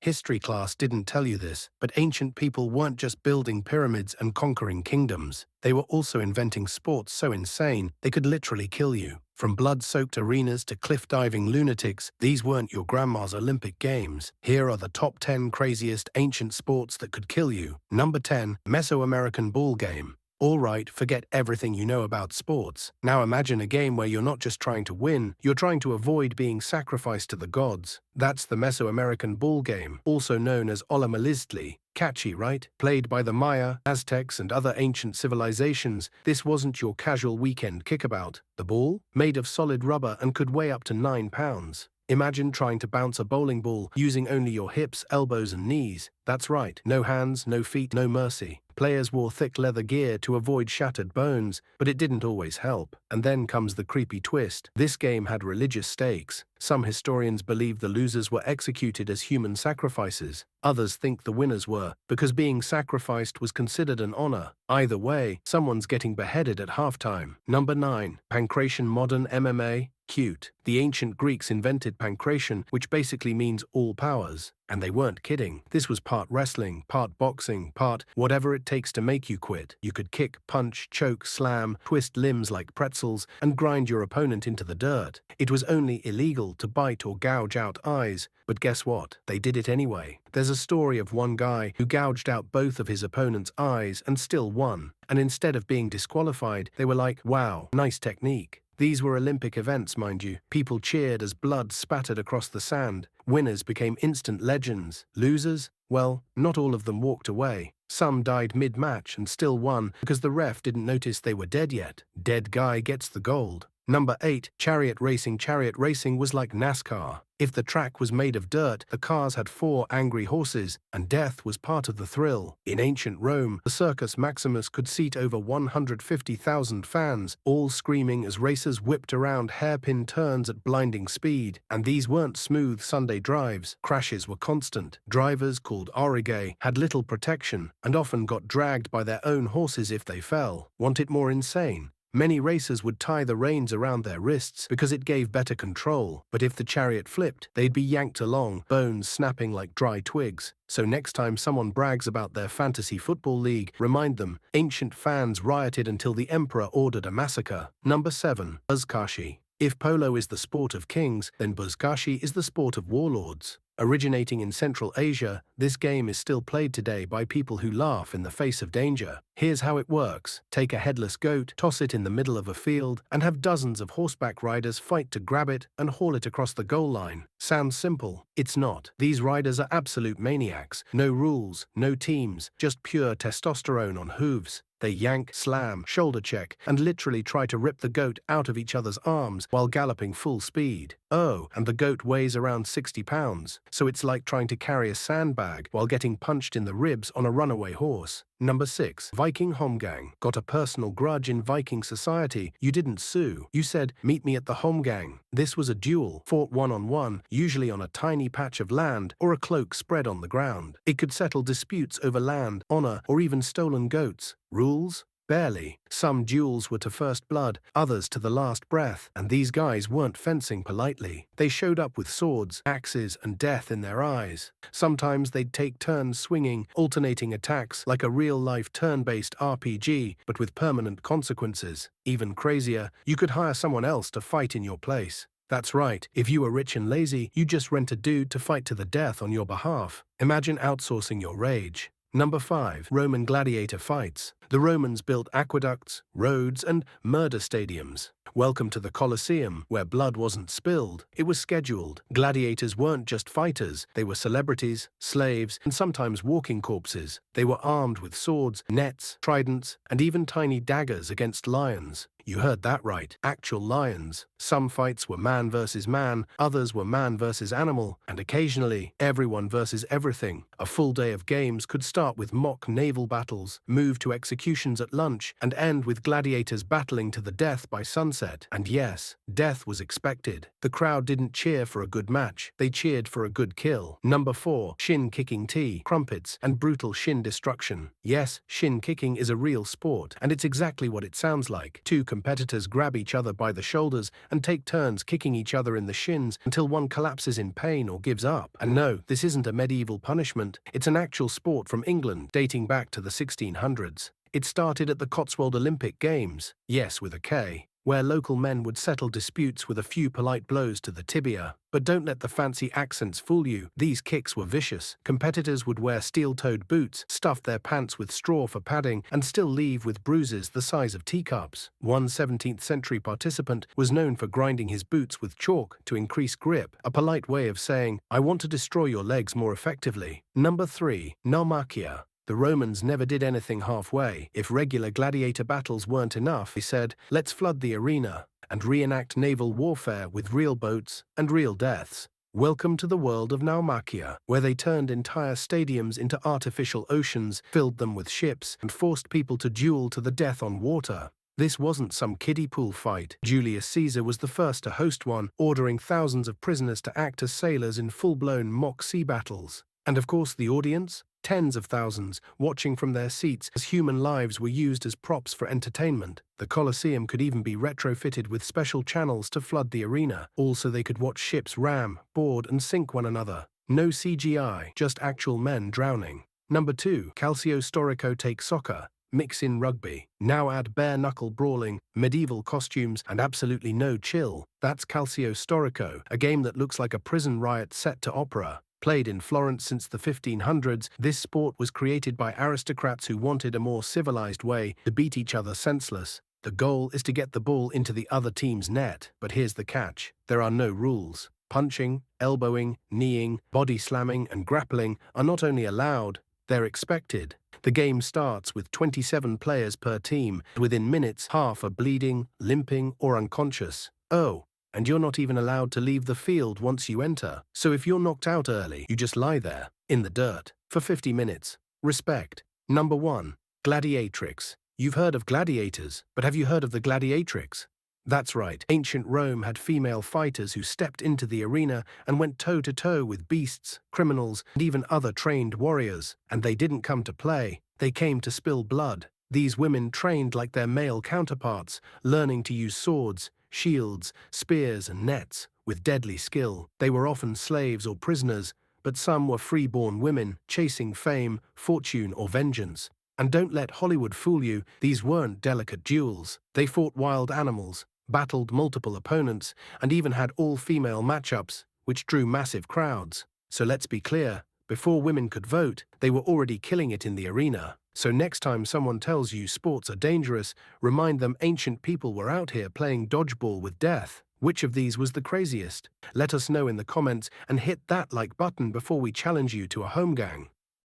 History class didn't tell you this, but ancient people weren't just building pyramids and conquering kingdoms. They were also inventing sports so insane they could literally kill you. From blood-soaked arenas to cliff-diving lunatics, these weren't your grandma's Olympic Games. Here are the top 10 craziest ancient sports that could kill you. Number 10. Mesoamerican ball game. All right, forget everything you know about sports. Now imagine a game where you're not just trying to win, you're trying to avoid being sacrificed to the gods. That's the Mesoamerican ball game, also known as 𝐬𝐻𝐫𝐞𝐭. Catchy, right? Played by the Maya, Aztecs, and other ancient civilizations, this wasn't your casual weekend kickabout. The ball? Made of solid rubber and could weigh up to 9 pounds. Imagine trying to bounce a bowling ball using only your hips, elbows, and knees. That's right, no hands, no feet, no mercy. Players wore thick leather gear to avoid shattered bones, but it didn't always help. And then comes the creepy twist. This game had religious stakes. Some historians believe the losers were executed as human sacrifices. Others think the winners were, because being sacrificed was considered an honor. Either way, someone's getting beheaded at halftime. Number 9. Pankration modern MMA. Cute. The ancient Greeks invented pankration, which basically means all powers. And they weren't kidding. This was part wrestling, part boxing, part whatever it takes to make you quit. You could kick, punch, choke, slam, twist limbs like pretzels, and grind your opponent into the dirt. It was only illegal to bite or gouge out eyes, but guess what? They did it anyway. There's a story of one guy who gouged out both of his opponent's eyes and still won. And instead of being disqualified, they were like, wow, nice technique. These were Olympic events, mind you. People cheered as blood spattered across the sand. Winners became instant legends. Losers? Well, not all of them walked away. Some died mid-match and still won because the ref didn't notice they were dead yet. Dead guy gets the gold. Number 8. Chariot racing. Chariot racing was like NASCAR. If the track was made of dirt, the cars had 4 angry horses, and death was part of the thrill. In ancient Rome, the Circus Maximus could seat over 150,000 fans, all screaming as racers whipped around hairpin turns at blinding speed. And these weren't smooth Sunday drives. Crashes were constant. Drivers, called 𝐟𝐸𝐫, had little protection, and often got dragged by their own horses if they fell. Want it more insane? Many racers would tie the reins around their wrists because it gave better control, but if the chariot flipped, they'd be yanked along, bones snapping like dry twigs. So next time someone brags about their fantasy football league, remind them, ancient fans rioted until the emperor ordered a massacre. Number 7. Buzkashi. If polo is the sport of kings, then buzkashi is the sport of warlords. Originating in Central Asia, this game is still played today by people who laugh in the face of danger. Here's how it works. Take a headless goat, toss it in the middle of a field, and have dozens of horseback riders fight to grab it and haul it across the goal line. Sounds simple? It's not. These riders are absolute maniacs. No rules, no teams, just pure testosterone on hooves. They yank, slam, shoulder check, and literally try to rip the goat out of each other's arms while galloping full speed. Oh, and the goat weighs around 60 pounds, so it's like trying to carry a sandbag while getting punched in the ribs on a runaway horse. Number 6. Viking 𝐬𝐫𝐫𝐞. Got a personal grudge in Viking society? You didn't sue. You said, meet me at the 𝐬𝐬𝐫𝐽. This was a duel, fought one-on-one, usually on a tiny patch of land or a cloak spread on the ground. It could settle disputes over land, honor, or even stolen goats. Rules? Barely. Some duels were to first blood, others to the last breath, and these guys weren't fencing politely. They showed up with swords, axes, and death in their eyes. Sometimes they'd take turns swinging, alternating attacks like a real-life turn-based RPG, but with permanent consequences. Even crazier, you could hire someone else to fight in your place. That's right, if you were rich and lazy, you'd just rent a dude to fight to the death on your behalf. Imagine outsourcing your rage. Number 5. Roman gladiator fights. The Romans built aqueducts, roads, and murder stadiums. Welcome to the Colosseum, where blood wasn't spilled, it was scheduled. Gladiators weren't just fighters, they were celebrities, slaves, and sometimes walking corpses. They were armed with swords, nets, tridents, and even tiny daggers against lions. You heard that right, actual lions. Some fights were man versus man, others were man versus animal, and occasionally, everyone versus everything. A full day of games could start with mock naval battles, move to executions at lunch, and end with gladiators battling to the death by sunset. And yes, death was expected. The crowd didn't cheer for a good match, they cheered for a good kill. Number 4. Shin kicking tea, crumpets, and brutal shin destruction. Yes, shin kicking is a real sport, and it's exactly what it sounds like. Two competitors grab each other by the shoulders and take turns kicking each other in the shins until one collapses in pain or gives up. And no, this isn't a medieval punishment. It's an actual sport from England dating back to the 1600s. It started at the Cotswold Olympic Games, yes with a K, where local men would settle disputes with a few polite blows to the tibia. But don't let the fancy accents fool you, these kicks were vicious. Competitors would wear steel-toed boots, stuff their pants with straw for padding, and still leave with bruises the size of teacups. One 17th century participant was known for grinding his boots with chalk to increase grip, a polite way of saying, "I want to destroy your legs more effectively." Number 3. Naumachia. The Romans never did anything halfway. If regular gladiator battles weren't enough, they said, let's flood the arena and reenact naval warfare with real boats and real deaths. Welcome to the world of Naumachia, where they turned entire stadiums into artificial oceans, filled them with ships, and forced people to duel to the death on water. This wasn't some kiddie pool fight. Julius Caesar was the first to host one, ordering thousands of prisoners to act as sailors in full-blown mock sea battles. And of course the audience? Tens of thousands, watching from their seats as human lives were used as props for entertainment. The Colosseum could even be retrofitted with special channels to flood the arena, all so they could watch ships ram, board and sink one another. No CGI, just actual men drowning. Number 2. 𝐾𝐨𝐲 mix in rugby. Now add bare-knuckle brawling, medieval costumes, and absolutely no chill. That's 𝐾𝐨𝐲, a game that looks like a prison riot set to opera. Played in Florence since the 1500s, this sport was created by aristocrats who wanted a more civilized way to beat each other senseless. The goal is to get the ball into the other team's net, but here's the catch. There are no rules. Punching, elbowing, kneeing, body slamming, and grappling are not only allowed, they're expected. The game starts with 27 players per team. Within minutes, half are bleeding, limping, or unconscious. Oh, and you're not even allowed to leave the field once you enter. So if you're knocked out early, you just lie there, in the dirt, for 50 minutes. Respect. Number 1. Gladiatrix. You've heard of gladiators, but have you heard of the gladiatrix? That's right, ancient Rome had female fighters who stepped into the arena and went toe-to-toe with beasts, criminals, and even other trained warriors. And they didn't come to play, they came to spill blood. These women trained like their male counterparts, learning to use swords, shields, spears, and nets with deadly skill. They were often slaves or prisoners, but some were free-born women chasing fame, fortune, or vengeance. And don't let Hollywood fool you, these weren't delicate duels. They fought wild animals, battled multiple opponents, and even had all-female matchups, which drew massive crowds. So let's be clear, before women could vote, they were already killing it in the arena. So next time someone tells you sports are dangerous, remind them ancient people were out here playing dodgeball with death. Which of these was the craziest? Let us know in the comments and hit that like button before we challenge you to a home gang.